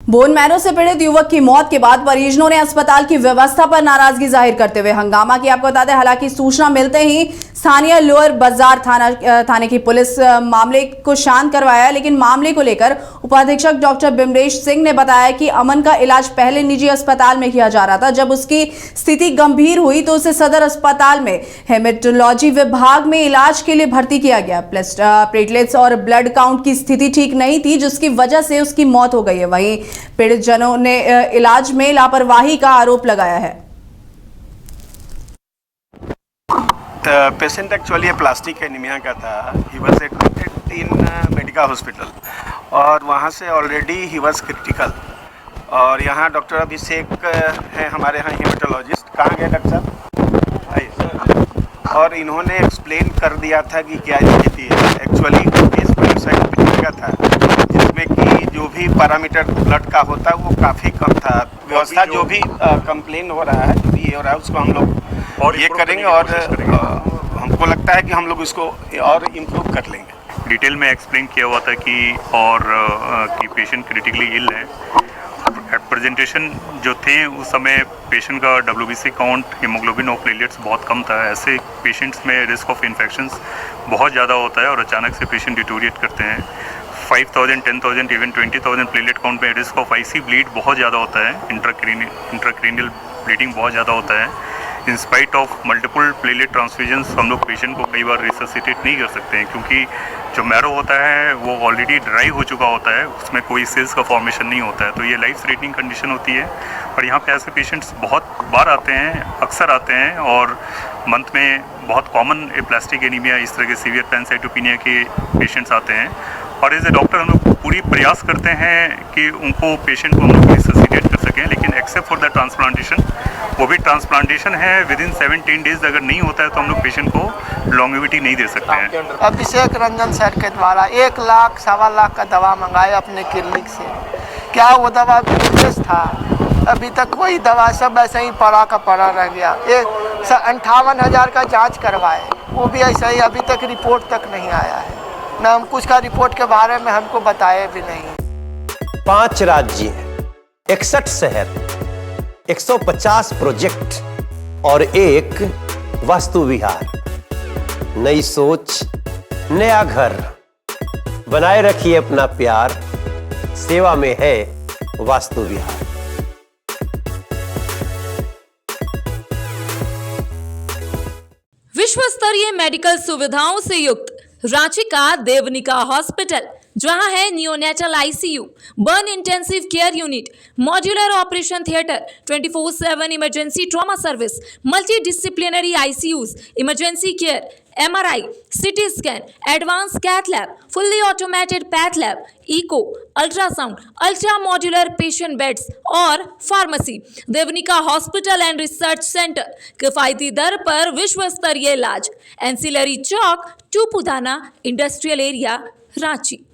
Bone marrow से पीड़ित युवक की मौत के बाद परिजनों ने अस्पताल की व्यवस्था पर नाराजगी जाहिर करते हुए हंगामा किया। आपको बता दें, हालांकि सूचना मिलते ही स्थानीय लोअर बाजार थाने की पुलिस मामले को शांत करवाया, लेकिन मामले को लेकर उपाधीक्षक डॉक्टर बिमरेश सिंह ने बताया कि अमन का इलाज पहले निजी अस्पताल में किया जा रहा था। जब उसकी स्थिति गंभीर हुई तो उसे सदर अस्पताल में हेमेटोलॉजी विभाग में इलाज के लिए भर्ती किया गया। प्लेटलेट्स और ब्लड काउंट की स्थिति ठीक नहीं थी, जिसकी वजह से उसकी मौत हो गई है। वहीं पीड़ित जनों ने इलाज में लापरवाही का आरोप लगाया है। पेशेंट एक्चुअली प्लास्टिक एनीमिया का था। He was admitted in Medica hospital और वहाँ से ऑलरेडी ही वाज क्रिटिकल। और यहाँ डॉक्टर अभिषेक हैं हमारे यहाँ हेमेटोलॉजिस्ट। कहाँ गए डॉक्टर साहब? आइए। और इन्होंने एक्सप्लेन कर दिया था कि क्या स्थिति है। एक्चुअली केस सुसाइड का था, जिसमें कि जो भी पैरामीटर ब्लड का होता है वो काफ़ी कम था। व्यवस्था जो भी कंप्लेन हो रहा है, जो भी ये हो रहा है, उसको हम लोग और ये करेंगे और हमको लगता है कि हम लोग इसको और इम्प्रूव कर लेंगे। डिटेल में एक्सप्लेन किया हुआ था कि पेशेंट क्रिटिकली इल है। प्रेजेंटेशन जो थे उस समय पेशेंट का WBC काउंट, हीमोग्लोबिन और प्लेटलेट्स बहुत कम था। ऐसे पेशेंट्स में रिस्क ऑफ इन्फेक्शंस बहुत ज़्यादा होता है और अचानक से पेशेंट डिटोरिएट करते हैं। 5,000, 10,000, इवन 20,000 प्लेटलेट काउंट में रिस्क ऑफ IC ब्लीड बहुत ज़्यादा होता है। इंट्राक्रेनियल ब्लीडिंग बहुत ज़्यादा होता है। In spite of multiple platelet transfusions हम लोग पेशेंट को कई बार रिससिटेट नहीं कर सकते हैं, क्योंकि जो मैरो होता है वो ऑलरेडी ड्राई हो चुका होता है, उसमें कोई सेल्स का फॉर्मेशन नहीं होता है। तो ये लाइफ थ्रेटनिंग कंडीशन होती है। और यहाँ पे ऐसे पेशेंट्स बहुत बार आते हैं, अक्सर आते हैं। और मंथ में बहुत कॉमन एप्लास्टिक एनीमिया, इस तरह के सीवियर पैनसाइटोपिनिया के पेशेंट्स आते हैं। और एज ए डॉक्टर हम लोग पूरी प्रयास करते हैं कि उनको पेशेंट को हम लोग रिससिटेट कर सकें, लेकिन एक्सेप्ट फॉर द ट्रांसप्लांटेशन, वो भी ट्रांसप्लांटेशन है विदिन 7-10 डेज अगर नहीं होता है तो हम लोग पेशेंट को लॉन्गेविटी नहीं दे सकते हैं। अभिषेक रंजन सर के द्वारा 1 लाख, 1.25 लाख का दवा मंगाया अपने क्लिनिक से। क्या वो दवा विशेष था? अभी तक कोई दवा, सब ऐसे ही पड़ा का पड़ा रह गया। 58,000 का जांच करवाए, वो भी ऐसा ही, अभी तक रिपोर्ट तक नहीं आया है। ना हम कुछ का रिपोर्ट के बारे में हमको बताए भी नहीं। 5 राज्य, 61 शहर, 150 प्रोजेक्ट और 1 वास्तु विहार। नई सोच, नया घर। बनाए रखिए अपना प्यार, सेवा में है वास्तु विहार। विश्व स्तरीय मेडिकल सुविधाओं से युक्त रांची का देवनिका हॉस्पिटल, जहां है neonatal ICU, burn intensive care unit, modular operation theatre, 24/7 emergency trauma service, multi disciplinary ICUs, emergency care, MRI, CT scan, advance cath lab, fully automated path lab, echo, ultrasound, ultra modular patient beds और pharmacy. Devanika hospital and research centre, किफायती दर पर विश्व स्तरीय इलाज। Ancillary Chowk, Tupudana industrial area, Ranchi.